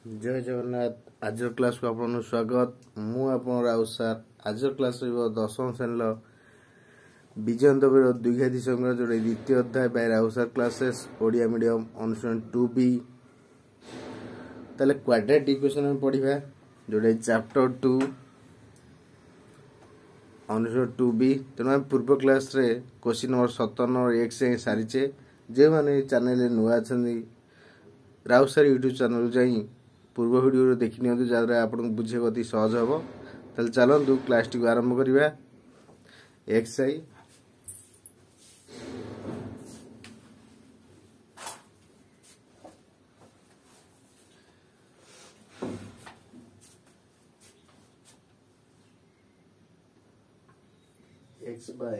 जय जगन्नाथ। आज क्लास को आपन स्वागत। मु आपन राउत सार। आज क्लास दशम श्रेणी विजयंतवीर द्विघाती संग्रह जो द्वितीय अध्याय बाय राउत सार क्लासेस ओडिया मीडियम अनुष्ठान 2B। ताले क्वाड्रेटिक इक्वेशन में पढ़िबा जोडे चैप्टर 2 अनुष्ठान 2B। तेना पूर्व क्लास रे क्वेश्चन नंबर 57 और 1 से सारीचे। जे माने चैनल नुआ अछंदी राउत सार यूट्यूब चैनल जाई पूर्व वीडियो देखि नियंतु जादरा आपन बुझे अति सहज हबो। तल चलंतु क्लास टी आरंभ करिबा। Exercise x by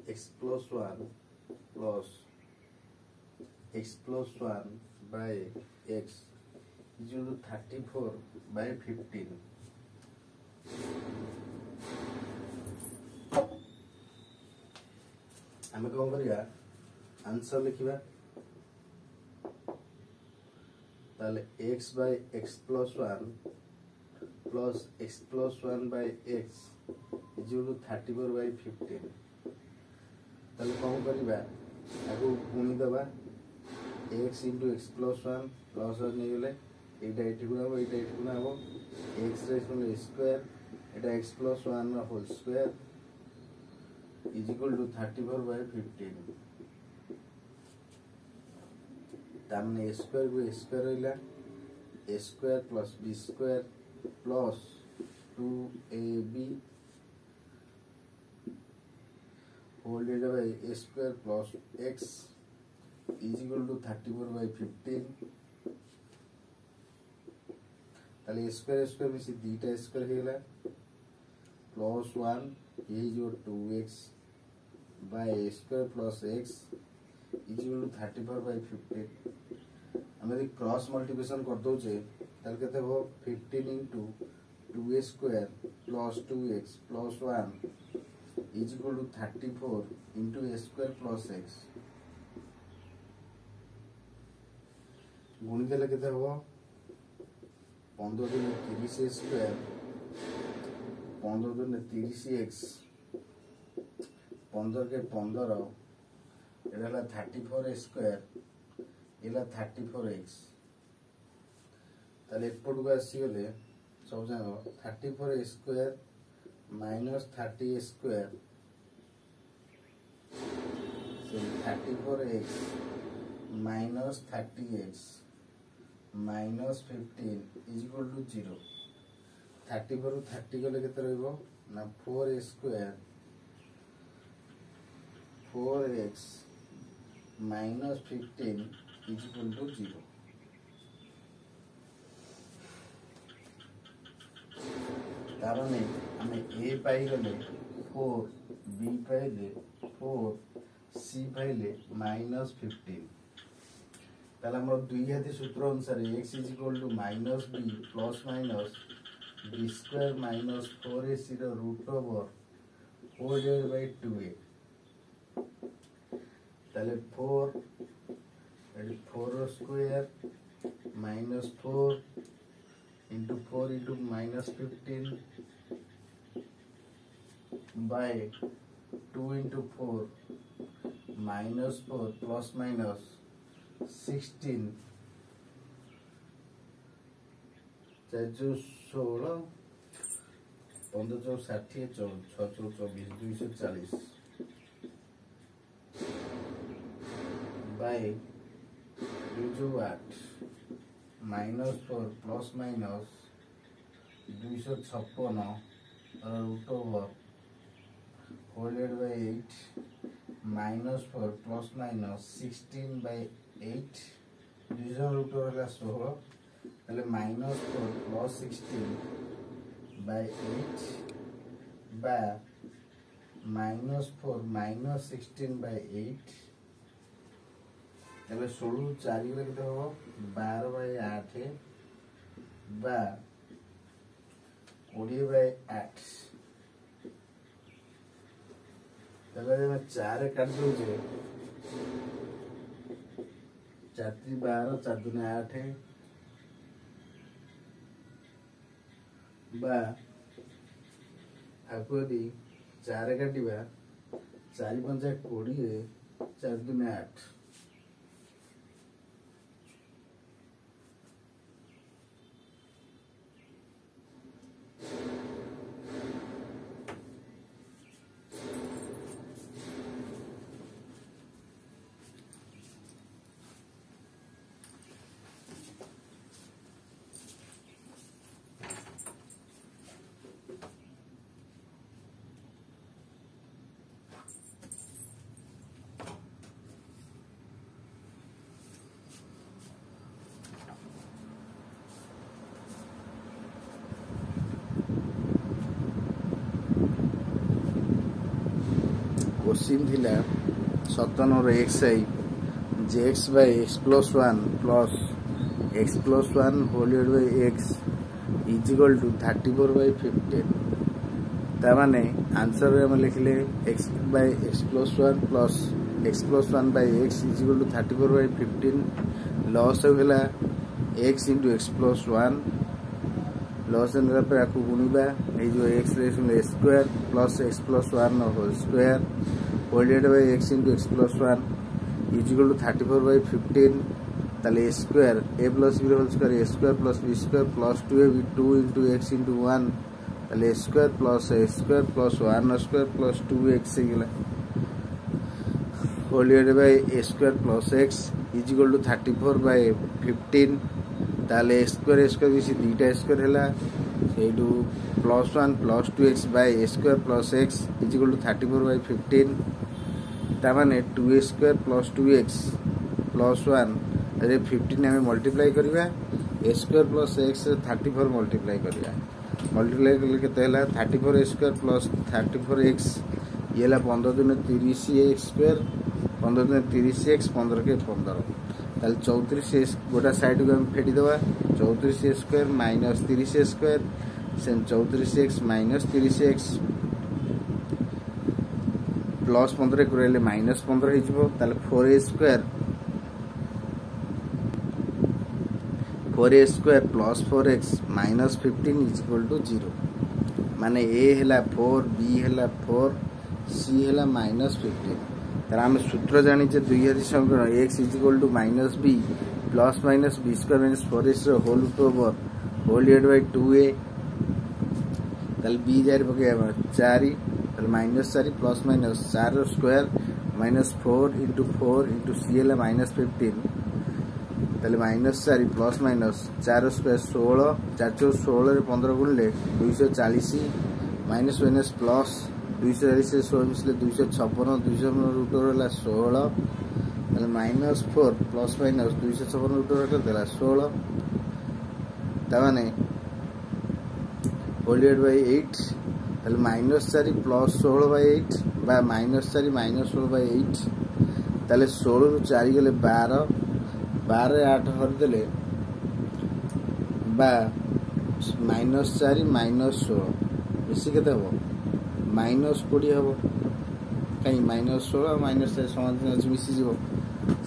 x plus 1 plus x plus 1 by x is equal to 34 by 15. हमें कौन करिया आंसर लिखिबा ताले x by x plus 1 plus x plus 1 by x is equal to 34 by 15. ताले कौन करिबा आगो गुणी दबा x into x plus 1 plus 1 नहीं गले एटा एठी गुणा हो एटा एठी गुणा हो x raised to a square Etah x plus 1 रा whole square is equal to 34 by 15. तामने a square को a square रहिला a square plus b square plus 2ab whole divided by a square plus x is equal to 34 by 15. ताले square square में से दीटा square हेला plus 1 ये जो 2x by a square plus x is equal to 34 by 15. हमें cross multiplication कर दो जे ताले केते हो 15 into 2a square plus 2x plus 1 is equal to 34 into a square plus x. गुणी देले केते हो 15 दिन 30 स्क्वायर 15 दिन 30x 15 के 15 एला 34 स्क्वायर एला 34x ताले एपट को आसी गले सब जांग 34 square minus 30 square so 34x minus 30x minus 15 is equal to 0. 34 ରୁ 30 गले केते रहइबो ना 4a square 4x minus 15 is equal to 0. तारने हमें a पाई गले 4 b पाइले 4 c पाइले minus 15. ताला हमर द्विघाती सूत्र अनुसार x is equal to minus b plus minus b square minus 4ac ର root over 4 divided by 2a. ताले 4 AD 4 row square minus 4 into 4 into minus 15 by 2 into 4 minus 4 plus minus 16 4 16 15 चौ 60 6 चौ 24 240 by 2 8 minus 4 plus minus 256 root over whole divided by 8 minus 4 plus minus 16 by 8 division root over la 16 ताले minus 4 plus 16 by 8 by minus 4 minus 16 by 8 ताले 16 4 गले केते हो 12 by 8 बा 20 by 8 ताले मैं 4 काट दो जे 4 12 4 2 8 बा आको यदि 4 काटिबा 4 5 20 4 2 8 क्वेश्चन थिला 57 x i j x by x plus 1 plus x plus 1 whole divided by x is equal to 34 by 15 ता माने आंसर रे हम लिखले x by x plus 1 plus x plus 1 by x is equal to 34 by 15 लॉस होला x into x plus 1 लॉस होने पर आपको गुणिबा ए जो एक्स रेशन square plus x plus 1 whole square whole divided by x into x plus 1 is equal to 34 by 15 ताले square a plus b whole square a square plus b square plus 2ab 2 into x into 1 ताले square plus a square plus 1 square plus 2x गेला whole divided by a square plus x is equal to 34 by 15 ताले square square भी दुईटा square हैला सेडू plus 1 plus 2x by a square plus x is equal to 34 by 15 ता माने 2a square plus 2x plus 1 अरे 15 हमें multiply करबा a square plus x 34 multiply करबा मल्टीप्लाई करले केते हैला 34 स्क्वायर प्लस 34x ये ला 15 दिन 30x स्क्वायर 15 दिन 30x 15 के 15 ताल 34 गोटा साइड को हम फेटी दवा 34 square minus 30 square same 34x minus 30x plus 15 करले माइनस 15 हो जबो ताल 4a square plus 4x minus 15 is equal to 0 माने a हैला 4 b हैला 4 c हैला माइनस 15 तर हम सूत्र जानी जे द्विघाती समीकरण x is equal to minus b plus minus b square minus 4x whole over whole divided by 2a तल b जारी पके 4 तल minus 4 plus minus 4 square minus 4 into 4 into c है माइनस 15 तल माइनस 4 प्लस माइनस 4 स्क्वायर 16 4 16 रे 15 गुणले 240 minus minus plus 240 से 16 मिसले 256 200 रूट ओवर होला 16 तले minus 4 plus minus 256 root over देला 16 ता माने होल डिवाइडेड बाय 8 तले माइनस 4 प्लस 16 बाय 8 बा माइनस 4 माइनस 16 बाय 8 तले 16 रु 4 गेले 12 12 8 हर देले बा माइनस 4 माइनस 16 मिसी केते हो माइनस 20 हो कहीं माइनस 16 माइनस 4 समान मिसी जीवो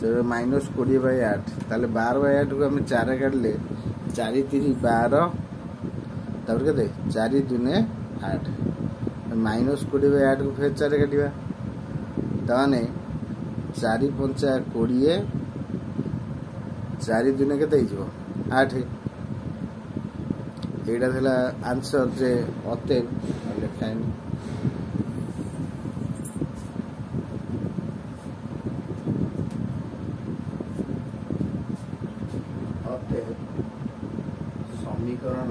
से माइनस 20 बाय 8 ताले 12 बाय 8 को हम 4 काटले 4 3 12 तब केते 4 2 8 माइनस 20 बाय 8 को फिर 4 काटिबा ताने 4 5 20 4 2 केते हिजो 8 एटा थला आंसर जे अते लेखाइन समीकरण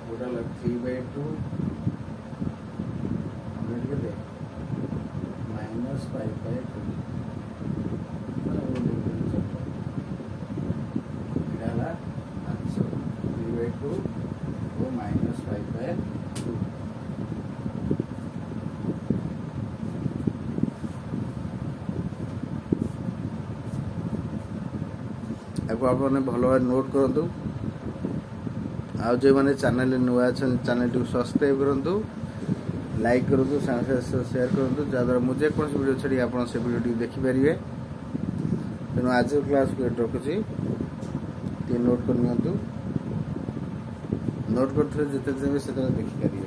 टोटल 3/2 माइनस 5/2 आंसर 3/2 और माइनस 5/2 आपने भल भाव नोट करूँ आज जो मैंने चैनल नुआ चैनल सब्सक्राइब करूँ लाइक करूँ शेयर करूँ जहाँद्वारा मुझे कौन वीडियो छाड़ी आप से वीडियो देखिपारे। तेणु आज क्लास को रखुच्छी नोट कर नोट करते जिते देवे से देखिपारे।